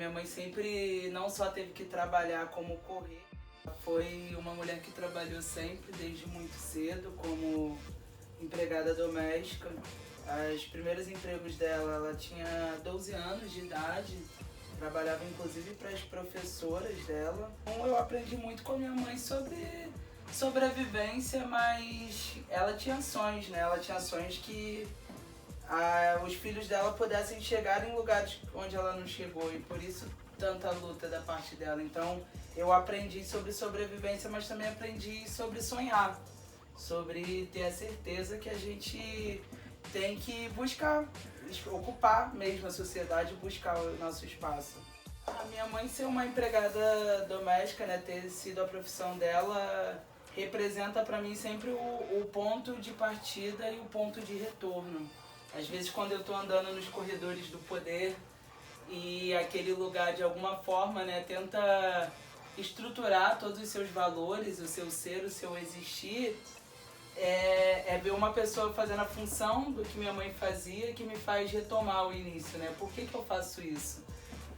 Minha mãe sempre não só teve que trabalhar como correr, foi uma mulher que trabalhou sempre, desde muito cedo, como empregada doméstica. Os primeiros empregos dela, ela tinha 12 anos de idade, trabalhava inclusive para as professoras dela. Então eu aprendi muito com a minha mãe sobre sobrevivência, mas ela tinha sonhos, né? Ela tinha sonhos que os filhos dela pudessem chegar em lugares onde ela não chegou, e por isso tanta luta da parte dela. Então eu aprendi sobre sobrevivência, mas também aprendi sobre sonhar, sobre ter a certeza que a gente tem que buscar, ocupar mesmo a sociedade, buscar o nosso espaço. A minha mãe ser uma empregada doméstica, né, ter sido a profissão dela, representa para mim sempre o ponto de partida e o ponto de retorno. Às vezes quando eu estou andando nos corredores do poder e aquele lugar de alguma forma, né, tenta estruturar todos os seus valores, o seu ser, o seu existir, é ver uma pessoa fazendo a função do que minha mãe fazia que me faz retomar o início, né? Por que eu faço isso?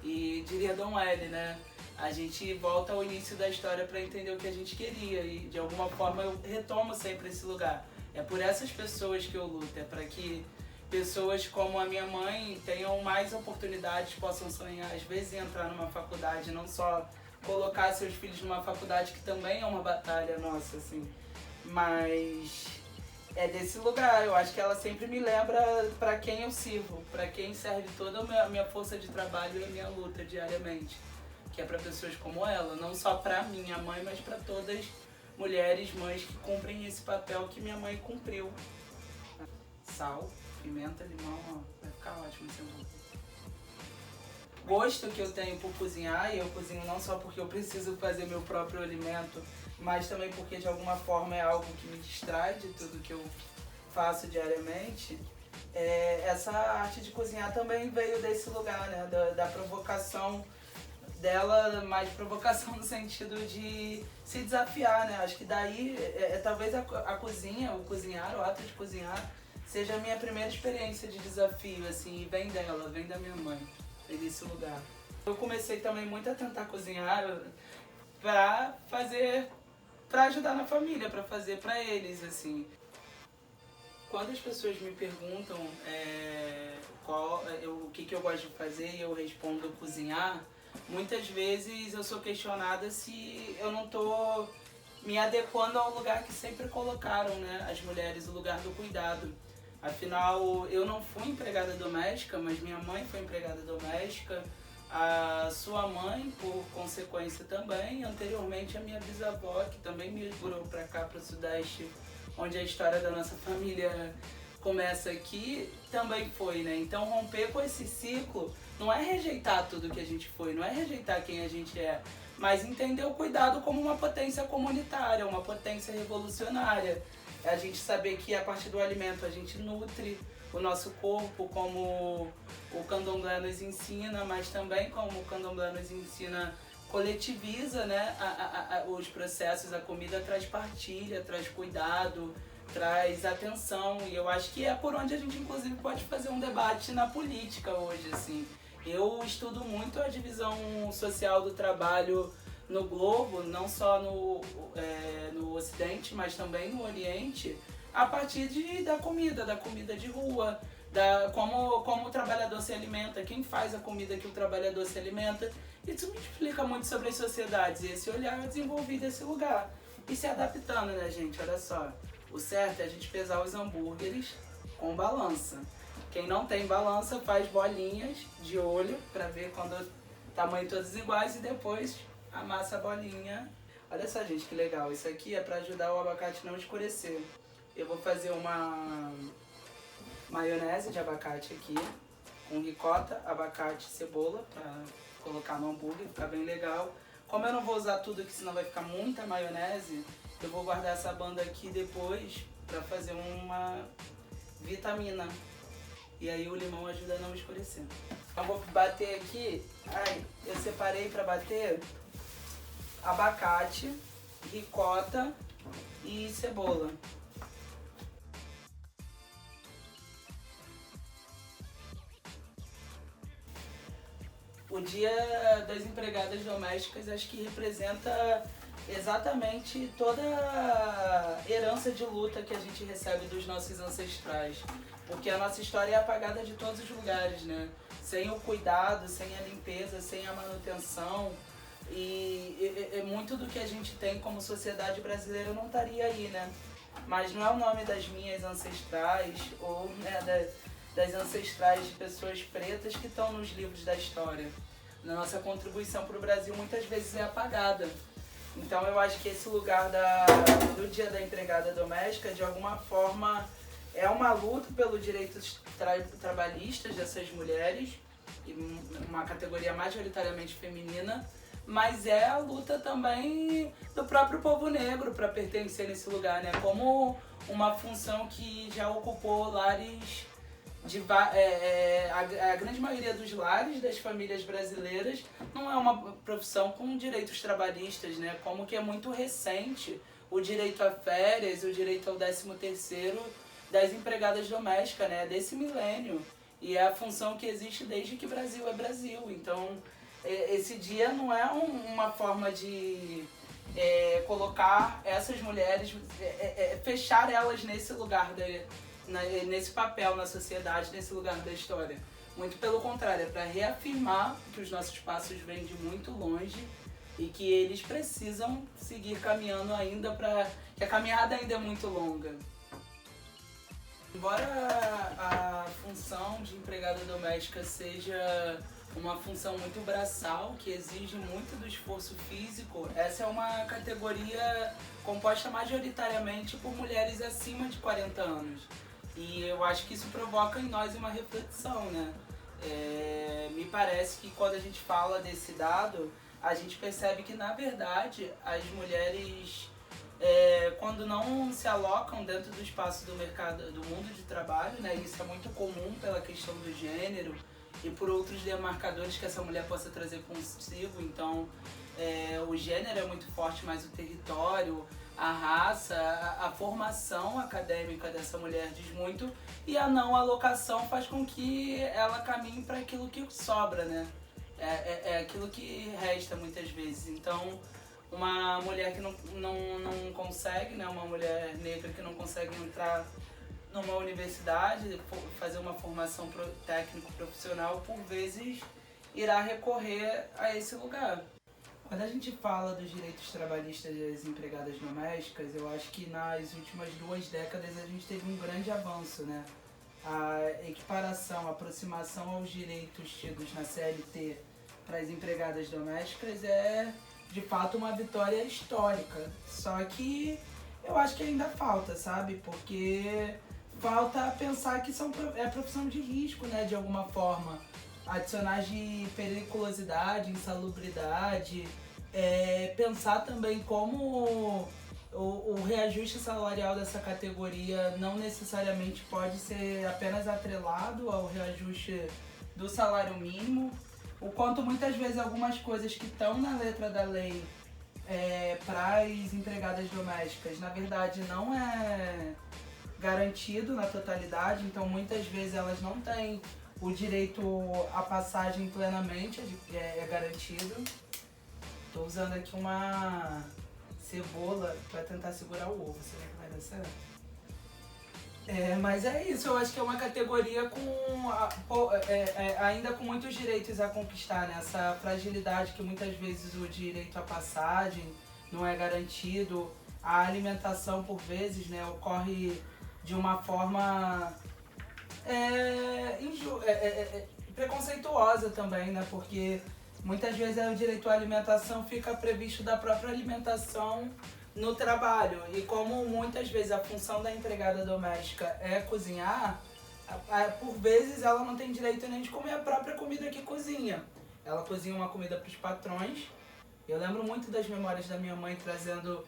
E diria Dom L, né? A gente volta ao início da história para entender o que a gente queria e de alguma forma eu retomo sempre esse lugar. É por essas pessoas que eu luto, é para que pessoas como a minha mãe tenham mais oportunidades, possam sonhar, às vezes entrar numa faculdade, não só colocar seus filhos numa faculdade, que também é uma batalha nossa, assim. Mas é desse lugar, eu acho que ela sempre me lembra para quem eu sirvo, para quem serve toda a minha força de trabalho e a minha luta diariamente, que é para pessoas como ela, não só para minha mãe, mas para todas mulheres, mães que cumprem esse papel que minha mãe cumpriu. Sal, pimenta, limão, ó, vai ficar ótimo esse hambúrguer. Gosto que eu tenho por cozinhar, e eu cozinho não só porque eu preciso fazer meu próprio alimento, mas também porque de alguma forma é algo que me distrai de tudo que eu faço diariamente. Essa arte de cozinhar também veio desse lugar, né, da provocação dela, mais provocação no sentido de se desafiar, né? Acho que daí talvez a cozinha, o cozinhar, o ato de cozinhar, seja a minha primeira experiência de desafio, assim, e vem dela, vem da minha mãe, vem desse lugar. Eu comecei também muito a tentar cozinhar pra fazer, pra ajudar na família, pra fazer pra eles, assim. Quando as pessoas me perguntam o que eu gosto de fazer e eu respondo cozinhar, muitas vezes eu sou questionada se eu não tô me adequando ao lugar que sempre colocaram, né, as mulheres, o lugar do cuidado. Afinal, eu não fui empregada doméstica, mas minha mãe foi empregada doméstica, a sua mãe, por consequência também, anteriormente a minha bisavó, que também migrou para cá, para o Sudeste, onde a história da nossa família começa aqui, também foi, né? Então romper com esse ciclo não é rejeitar tudo que a gente foi, não é rejeitar quem a gente é, mas entender o cuidado como uma potência comunitária, uma potência revolucionária. É a gente saber que a partir do alimento a gente nutre o nosso corpo, como o candomblé nos ensina, mas também como o candomblé nos ensina, coletiviza, né, os processos. A comida traz partilha, traz cuidado, traz atenção, e eu acho que é por onde a gente inclusive pode fazer um debate na política hoje, assim. Eu estudo muito a divisão social do trabalho no globo, não só no Ocidente, mas também no Oriente, a partir da comida de rua, como o trabalhador se alimenta, quem faz a comida que o trabalhador se alimenta. Isso me explica muito sobre as sociedades, e esse olhar eu desenvolvi desse lugar. E se adaptando, né, gente? Olha só, o certo é a gente pesar os hambúrgueres com balança. Quem não tem balança faz bolinhas de olho para ver quando tamanho todos iguais e depois amassa a bolinha. Olha só, gente, que legal. Isso aqui é para ajudar o abacate não escurecer. Eu vou fazer uma maionese de abacate aqui, com ricota, abacate e cebola, para colocar no hambúrguer, ficar bem legal. Como eu não vou usar tudo aqui, senão vai ficar muita maionese, eu vou guardar essa banda aqui depois para fazer uma vitamina. E aí o limão ajuda a não escurecer. Eu vou bater aqui, eu separei para bater abacate, ricota e cebola. O Dia das Empregadas Domésticas acho que representa exatamente toda a herança de luta que a gente recebe dos nossos ancestrais. Porque a nossa história é apagada de todos os lugares, né? Sem o cuidado, sem a limpeza, sem a manutenção. E muito do que a gente tem como sociedade brasileira não estaria aí, né? Mas não é o nome das minhas ancestrais ou né, das ancestrais de pessoas pretas que estão nos livros da história. A nossa contribuição para o Brasil muitas vezes é apagada. Então eu acho que esse lugar do Dia da Empregada Doméstica, de alguma forma, é uma luta pelos direitos trabalhistas dessas mulheres, uma categoria majoritariamente feminina, mas é a luta também do próprio povo negro para pertencer nesse lugar, né? Como uma função que já ocupou lares, a grande maioria dos lares das famílias brasileiras não é uma profissão com direitos trabalhistas, né? Como que é muito recente o direito a férias, o direito ao 13º das empregadas domésticas, né? Desse milênio. E é a função que existe desde que Brasil é Brasil. Então, esse dia não é uma forma de colocar essas mulheres, fechar elas nesse lugar, nesse papel na sociedade, nesse lugar da história. Muito pelo contrário, é para reafirmar que os nossos passos vêm de muito longe e que eles precisam seguir caminhando ainda, que a caminhada ainda é muito longa. Embora a função de empregada doméstica seja uma função muito braçal, que exige muito do esforço físico, essa é uma categoria composta majoritariamente por mulheres acima de 40 anos. E eu acho que isso provoca em nós uma reflexão, né? Me parece que quando a gente fala desse dado, a gente percebe que, na verdade, as mulheres, quando não se alocam dentro do espaço do mercado, do mundo de trabalho, né? Isso é muito comum pela questão do gênero e por outros demarcadores que essa mulher possa trazer consigo. Então, o gênero é muito forte, mas o território, a raça, a formação acadêmica dessa mulher diz muito, e a não alocação faz com que ela caminhe para aquilo que sobra, né? É aquilo que resta muitas vezes. Então, uma mulher que não consegue, né? Uma mulher negra que não consegue entrar numa universidade, fazer uma formação técnico-profissional, por vezes irá recorrer a esse lugar. Quando a gente fala dos direitos trabalhistas das empregadas domésticas, eu acho que nas últimas 2 décadas a gente teve um grande avanço, né? A equiparação, a aproximação aos direitos tidos na CLT para as empregadas domésticas é, de fato, uma vitória histórica. Só que eu acho que ainda falta, sabe? Porque falta pensar que é profissão de risco, né? De alguma forma. Adicionais de periculosidade, insalubridade, pensar também como o reajuste salarial dessa categoria não necessariamente pode ser apenas atrelado ao reajuste do salário mínimo, o quanto muitas vezes algumas coisas que estão na letra da lei para as empregadas domésticas, na verdade não é garantido na totalidade, então muitas vezes elas não têm o direito à passagem plenamente é garantido. Estou usando aqui uma cebola para tentar segurar o ovo, será que vai dar certo? Mas é isso, eu acho que é uma categoria ainda com muitos direitos a conquistar, né? Essa fragilidade que muitas vezes o direito à passagem não é garantido, a alimentação por vezes, né, ocorre de uma forma preconceituosa também, né? Porque muitas vezes o direito à alimentação fica previsto da própria alimentação no trabalho. E como muitas vezes a função da empregada doméstica é cozinhar, por vezes ela não tem direito nem de comer a própria comida que cozinha. Ela cozinha uma comida para os patrões. Eu lembro muito das memórias da minha mãe trazendo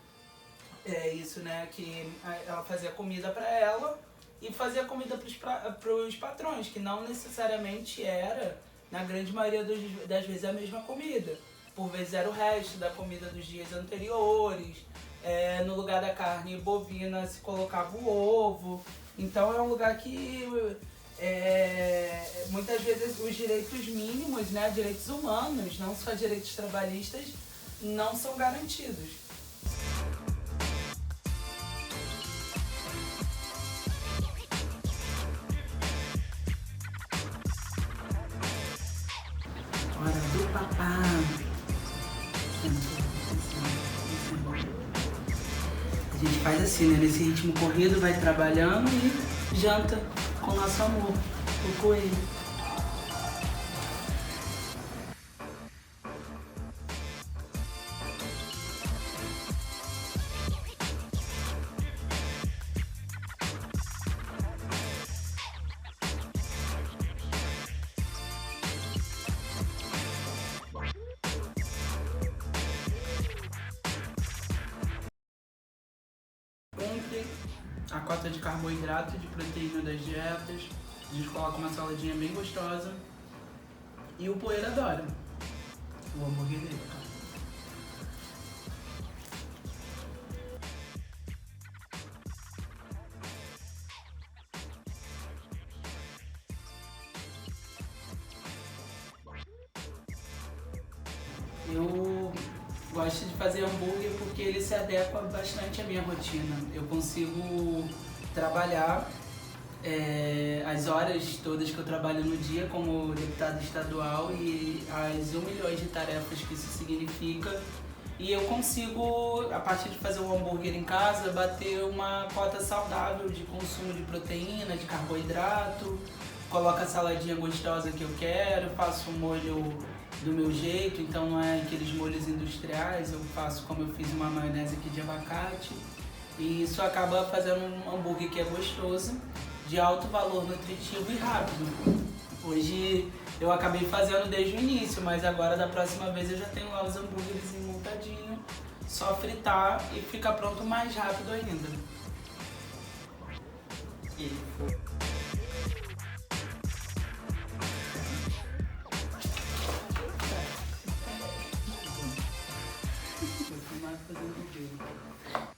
isso, né? Que ela fazia comida para ela e fazia comida para os patrões, que não necessariamente era, na grande maioria das vezes, a mesma comida. Por vezes era o resto da comida dos dias anteriores, no lugar da carne bovina se colocava o ovo. Então é um lugar que muitas vezes os direitos mínimos, né, direitos humanos, não só direitos trabalhistas, não são garantidos. Hora do papá. A gente faz assim, né? Nesse ritmo corrido, vai trabalhando e janta com o nosso amor, o coelho. Cumpre a cota de carboidrato e de proteína das dietas. A gente coloca uma saladinha bem gostosa. E o Poeira adora o hambúrguer dele, cara. Eu gosto de fazer hambúrguer porque ele se adequa bastante à minha rotina. Eu consigo trabalhar as horas todas que eu trabalho no dia como deputado estadual e as 1 milhão de tarefas que isso significa. E eu consigo, a partir de fazer um hambúrguer em casa, bater uma cota saudável de consumo de proteína, de carboidrato, coloco a saladinha gostosa que eu quero, faço um molho do meu jeito, então não é aqueles molhos industriais, eu faço como eu fiz uma maionese aqui de abacate. E isso acaba fazendo um hambúrguer que é gostoso, de alto valor nutritivo e rápido. Hoje eu acabei fazendo desde o início, mas agora da próxima vez eu já tenho lá os hambúrgueres montadinho, só fritar e fica pronto mais rápido ainda. Vou filmar fazendo vídeo.